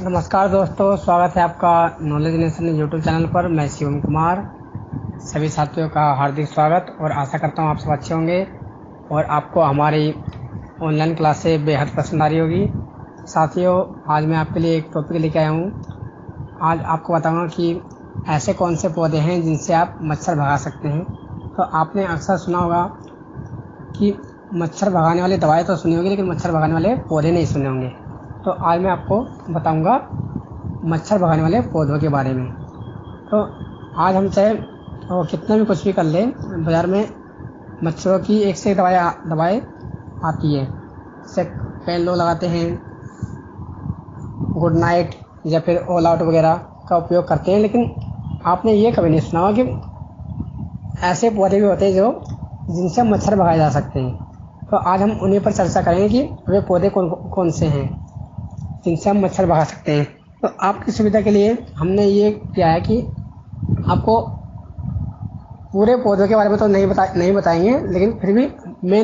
नमस्कार दोस्तों, स्वागत है आपका नॉलेज नेशन यूट्यूब चैनल पर। मैं शिवम कुमार। सभी साथियों का हार्दिक स्वागत और आशा करता हूँ आप सब अच्छे होंगे और आपको हमारी ऑनलाइन क्लासें बेहद पसंद आ रही होगी। साथियों, आज मैं आपके लिए एक टॉपिक लेके आया हूँ। आज आपको बताऊँगा कि ऐसे कौन से पौधे हैं जिनसे आप मच्छर भगा सकते हैं। तो आपने अक्सर सुना होगा कि मच्छर भगाने वाली दवाई तो सुनी होगी, लेकिन मच्छर भगाने वाले पौधे नहीं सुने होंगे। तो आज मैं आपको बताऊंगा मच्छर भगाने वाले पौधों के बारे में। तो आज हम चाहे कितना भी कुछ भी कर लें, बाज़ार में मच्छरों की एक से एक दवाई आती है। जैसे कई लोग लगाते हैं गुड नाइट या फिर ऑल आउट वगैरह का उपयोग करते हैं, लेकिन आपने ये कभी नहीं सुना होगा कि ऐसे पौधे भी होते हैं जो जिनसे मच्छर भगाए जा सकते हैं। तो आज हम उन्हीं पर चर्चा करेंगे कि वे पौधे कौन से हैं जिनसे हम मच्छर भगा सकते हैं। तो आपकी सुविधा के लिए हमने ये किया है कि आपको पूरे पौधों के बारे में तो नहीं बताएंगे, लेकिन फिर भी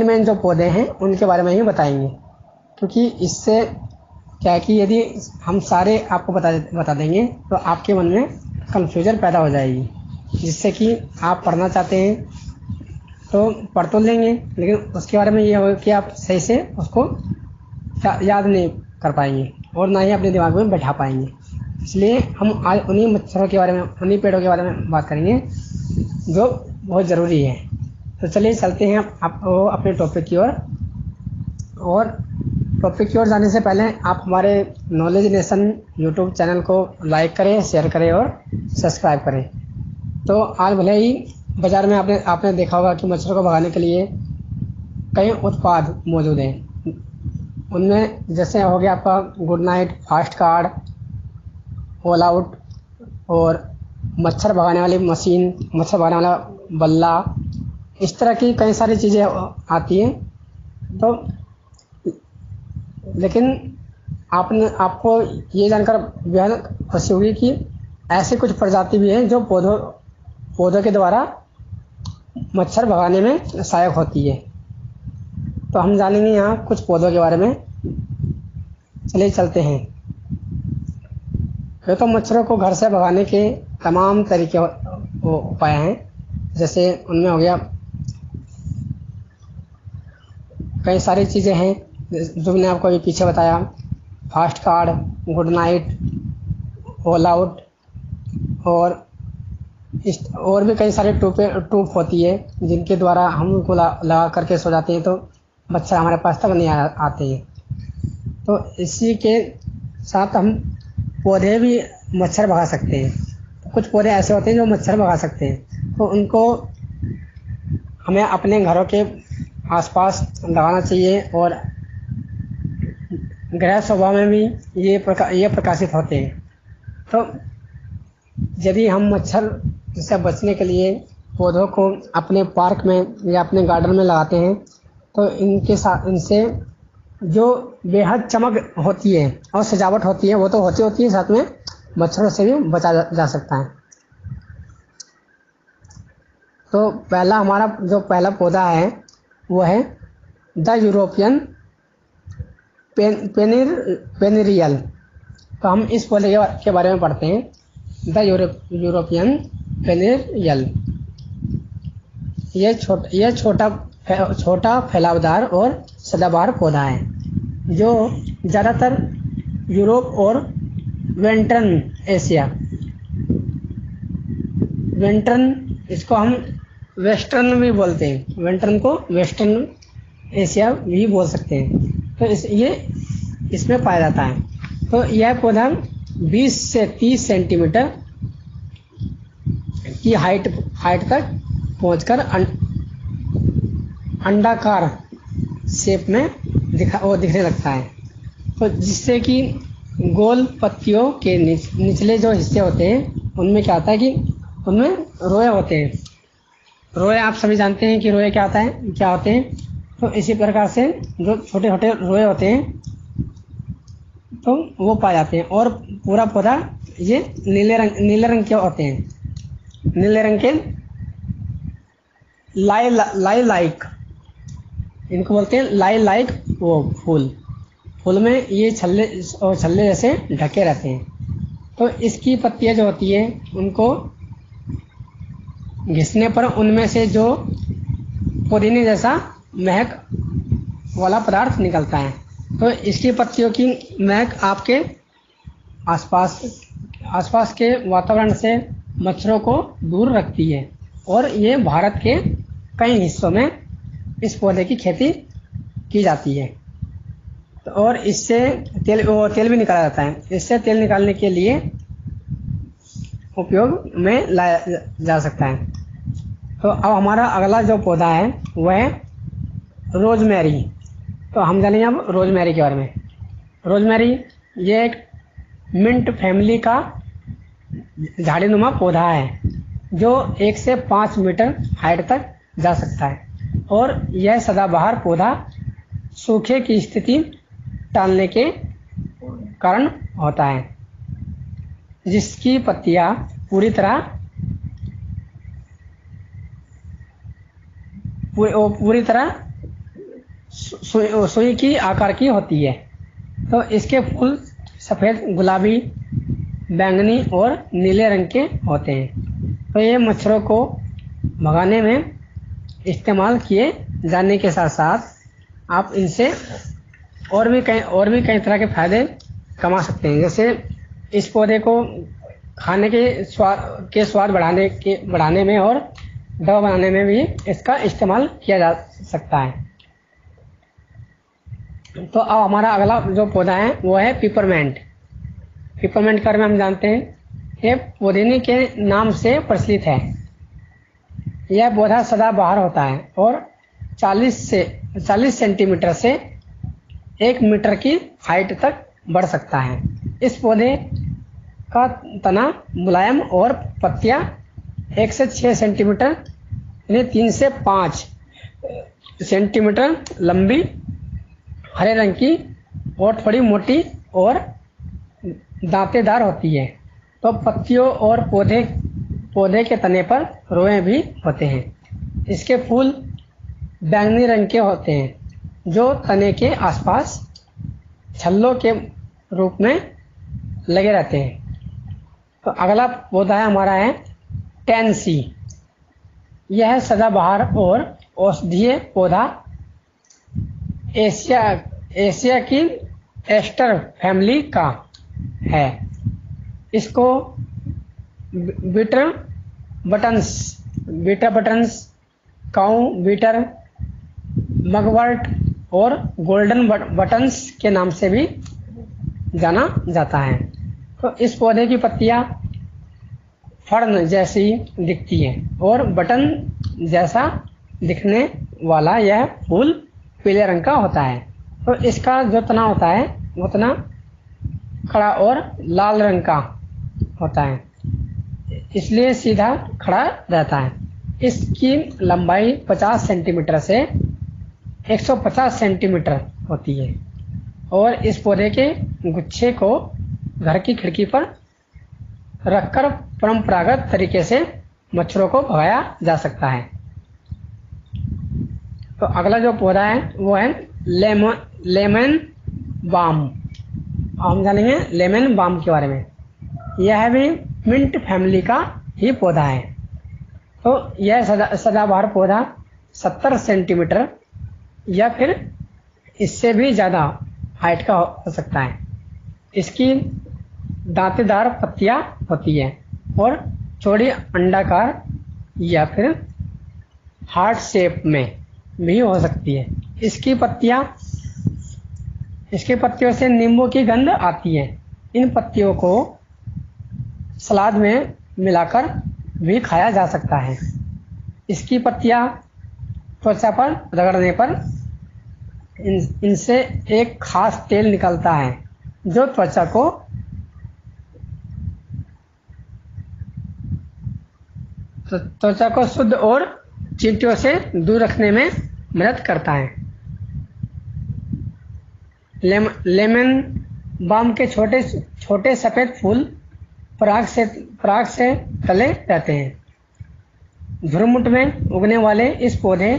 मेन जो पौधे हैं उनके बारे में ही बताएंगे। क्योंकि इससे क्या है कि यदि हम सारे आपको बता देंगे तो आपके मन में कन्फ्यूजन पैदा हो जाएगी, जिससे कि आप पढ़ना चाहते हैं तो पढ़ तो लेंगे, लेकिन उसके बारे में ये होगा कि आप सही से उसको याद नहीं कर पाएंगे और ना ही अपने दिमाग में बैठा पाएंगे। इसलिए हम आज उन्हीं मच्छरों के बारे में, उन्हीं पेड़ों के बारे में बात करेंगे जो बहुत ज़रूरी है। तो चलिए चलते हैं आप अपने टॉपिक की ओर। और टॉपिक की ओर जाने से पहले आप हमारे नॉलेज नेशन यूट्यूब चैनल को लाइक करें, शेयर करें और सब्सक्राइब करें। तो आज भले ही बाज़ार में आपने देखा होगा कि मच्छरों को भगाने के लिए कई उत्पाद मौजूद हैं। उनमें जैसे हो गया आपका good night, fast card, all out और मच्छर भगाने वाली मशीन, मच्छर भगाने वाला बल्ला, इस तरह की कई सारी चीज़ें आती हैं। तो लेकिन आपको ये जानकर बेहद खुशी होगी कि ऐसी कुछ प्रजाति भी हैं जो पौधों के द्वारा मच्छर भगाने में सहायक होती है। तो हम जानेंगे यहाँ कुछ पौधों के बारे में। चलिए चलते हैं। ये तो मच्छरों को घर से भगाने के तमाम तरीके उपाय हैं। जैसे उनमें हो गया कई सारी चीज़ें हैं जो मैंने आपको अभी पीछे बताया। Fast card, good night, all out और भी कई सारे टूप होती है जिनके द्वारा हम उनको लगा करके सो जाते हैं तो मच्छर हमारे पास तक नहीं आते हैं। तो इसी के साथ हम पौधे भी मच्छर भगा सकते हैं। कुछ पौधे ऐसे होते हैं जो मच्छर भगा सकते हैं, तो उनको हमें अपने घरों के आसपास लगाना चाहिए। और गृह शोभा में भी ये प्रकाशित होते हैं। तो यदि हम मच्छर से बचने के लिए पौधों को अपने पार्क में या अपने गार्डन में लगाते हैं तो इनसे जो बेहद चमक होती है और सजावट होती है वो तो होती है, साथ में मच्छरों से भी बचा जा सकता है। तो हमारा जो पहला पौधा है वो है द यूरोपियन पेनिरियल। तो हम इस पौधे के बारे में पढ़ते हैं। द यूरोपियन पेनिरियल ये छोटा फैलावदार और सदाबहार पौधा है जो ज़्यादातर यूरोप और इसको हम वेस्टर्न भी बोलते हैं। वेस्टर्न को वेस्टर्न एशिया भी बोल सकते हैं। तो ये इसमें पाया जाता है। तो यह पौधा 20 से 30 सेंटीमीटर की हाइट तक पहुंचकर अंडाकार शेप में दिखने लगता है। तो जिससे कि गोल पत्तियों के निचले जो हिस्से होते हैं उनमें क्या होता है कि उनमें रोए होते हैं। रोए आप सभी जानते हैं कि रोए क्या होते हैं। तो इसी प्रकार से जो छोटे छोटे रोए होते हैं तो वो पाए जाते हैं। और पूरा पौधा ये नीले रंग के होते हैं। नीले रंग के लाई लाइक, इनको बोलते हैं लाई लाइक वो फूल। फूल में ये छल्ले और छल्ले जैसे ढके रहते हैं। तो इसकी पत्तियां जो होती है उनको घिसने पर उनमें से जो पुदीने जैसा महक वाला पदार्थ निकलता है। तो इसकी पत्तियों की महक आपके आसपास के वातावरण से मच्छरों को दूर रखती है और ये भारत के कई हिस्सों में इस पौधे की खेती की जाती है। तो और इससे तेल भी निकाला जाता है। इससे तेल निकालने के लिए उपयोग में लाया जा सकता है। तो अब हमारा अगला जो पौधा है वह है रोजमेरी। तो हम जानेंगे अब रोजमेरी के बारे में। रोजमेरी ये एक मिंट फैमिली का झाड़ीनुमा पौधा है जो 1 से 5 मीटर हाइट तक जा सकता है और यह सदाबहार पौधा सूखे की स्थिति टालने के कारण होता है, जिसकी पत्तियां पूरी तरह सुई की आकार की होती है। तो इसके फूल सफ़ेद, गुलाबी, बैंगनी और नीले रंग के होते हैं। तो ये मच्छरों को भगाने में इस्तेमाल किए जाने के साथ साथ आप इनसे और भी कई तरह के फायदे कमा सकते हैं। जैसे इस पौधे को खाने के स्वाद बढ़ाने में और दवा बनाने में भी इसका इस्तेमाल किया जा सकता है। तो अब हमारा अगला जो पौधा है वो है पिपरमेंट। पिपरमेंट के बारे में हम जानते हैं। ये पुदीने के नाम से प्रचलित है। यह पौधा सदाबहार होता है और 40 सेंटीमीटर से 1 मीटर की हाइट तक बढ़ सकता है। इस पौधे का तना मुलायम और पत्तियां 1 से 6 सेंटीमीटर यानी 3 से 5 सेंटीमीटर लंबी, हरे रंग की और थोड़ी मोटी और दांतेदार होती है। तो पत्तियों और पौधे के तने पर रोए भी होते हैं। इसके फूल बैंगनी रंग के होते हैं जो तने के आसपास छल्लों के रूप में लगे रहते हैं। तो अगला पौधा है हमारा है टेनसी। यह सदाबहार और औषधीय पौधा एशिया की एस्टर फैमिली का है। इसको बीटर बटन्स, काऊ बीटर, मगवर्ट और गोल्डन बटन्स के नाम से भी जाना जाता है। तो इस पौधे की पत्तियां फर्न जैसी दिखती है और बटन जैसा दिखने वाला यह फूल पीले रंग का होता है। तो इसका जो तना होता है वो तना खड़ा और लाल रंग का होता है, इसलिए सीधा खड़ा रहता है। इसकी लंबाई 50 सेंटीमीटर से 150 सेंटीमीटर होती है और इस पौधे के गुच्छे को घर की खिड़की पर रखकर परंपरागत तरीके से मच्छरों को भगाया जा सकता है। तो अगला जो पौधा है वो है लेमन बाम। हम जानेंगे लेमन बाम के बारे में। यह भी मिंट फैमिली का ही पौधा है। तो यह सदाबहार पौधा 70 सेंटीमीटर या फिर इससे भी ज़्यादा हाइट का हो सकता है। इसकी दांतेदार पत्तियां होती है और चौड़ी अंडाकार या फिर हार्ट शेप में भी हो सकती है। इसकी पत्तियों से नींबू की गंध आती है। इन पत्तियों को सलाद में मिलाकर भी खाया जा सकता है। इसकी पत्तियां त्वचा पर रगड़ने पर इनसे एक खास तेल निकलता है जो त्वचा को शुद्ध और चींटियों से दूर रखने में मदद करता है। लेमन बाम के छोटे सफ़ेद फूल पराग से तले रहते हैं। झुरमुट में उगने वाले इस पौधे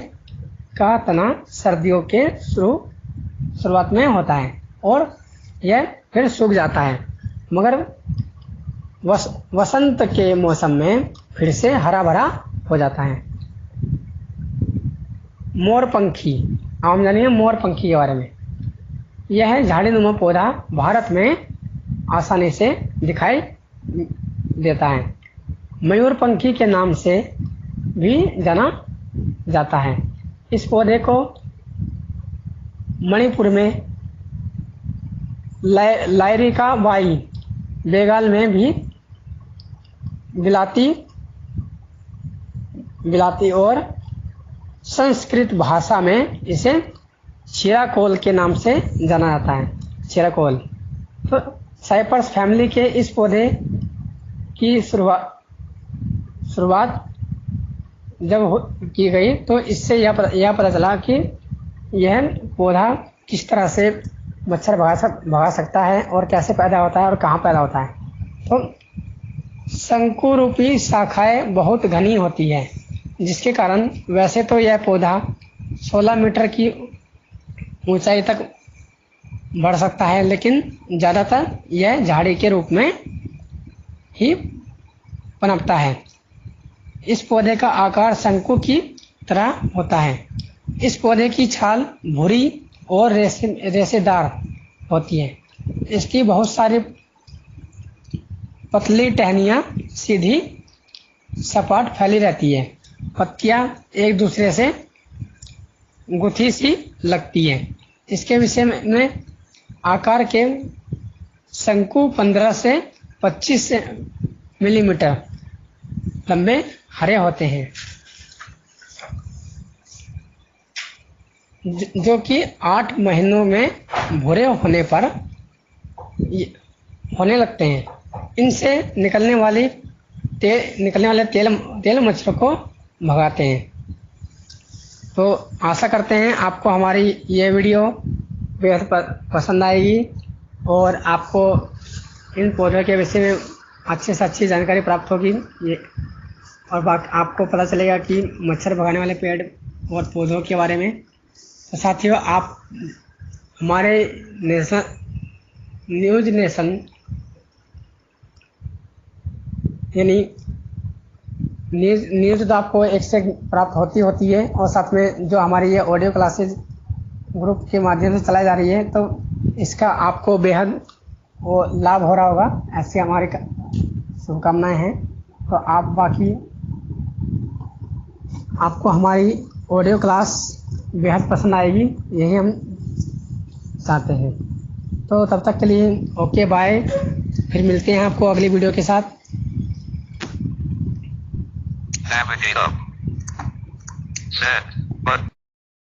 का तना सर्दियों के शुरुआत में होता है और यह फिर सूख जाता है, मगर वसंत के मौसम में फिर से हरा भरा हो जाता है। मोरपंखी, आप जानिए मोरपंखी के बारे में। यह झाड़ीनुमा पौधा भारत में आसानी से दिखाई देता है। मयूरपंखी के नाम से भी जाना जाता है। इस पौधे को मणिपुर में लायरिका बाई, बेंगाल में भी बिलाती और संस्कृत भाषा में इसे चिराकोल के नाम से जाना जाता है। चिराकोल। तो साइप्रस फैमिली के इस पौधे की शुरुआत जब की गई तो इससे यह पता चला कि यह पौधा किस तरह से मच्छर भगा सकता है और कैसे पैदा होता है और कहाँ पैदा होता है। तो शंकु रूपी शाखाएं बहुत घनी होती है, जिसके कारण वैसे तो यह पौधा 16 मीटर की ऊंचाई तक बढ़ सकता है, लेकिन ज़्यादातर यह झाड़ी के रूप में ही पनपता है। इस पौधे का आकार शंकु की तरह होता है। इस पौधे की छाल भूरी और रेशेदार होती है। इसकी बहुत सारी पतली टहनियाँ सीधी सपाट फैली रहती है। पत्तियाँ एक दूसरे से गुथी सी लगती है। इसके विषय में आकार के शंकु 15 से 25 मिलीमीटर लंबे हरे होते हैं, जो कि 8 महीनों में भूरे होने लगते हैं। इनसे निकलने वाले तेल मच्छर को भगाते हैं। तो आशा करते हैं आपको हमारी ये वीडियो बेहद पसंद आएगी और आपको इन पौधों के विषय में अच्छे से अच्छी जानकारी प्राप्त होगी और आपको पता चलेगा कि मच्छर भगाने वाले पेड़ और पौधों के बारे में। तो साथियों, आप हमारे न्यूज़ नेशन यानी न्यूज़ तो आपको एक से प्राप्त होती है और साथ में जो हमारी ये ऑडियो क्लासेज ग्रुप के माध्यम से चलाई जा रही है, तो इसका आपको बेहद वो लाभ हो रहा होगा, ऐसी हमारी शुभकामनाएं हैं। तो आपको हमारी ऑडियो क्लास बेहद पसंद आएगी, यही हम चाहते हैं। तो तब तक के लिए ओके बाय, फिर मिलते हैं आपको अगली वीडियो के साथ। Set, but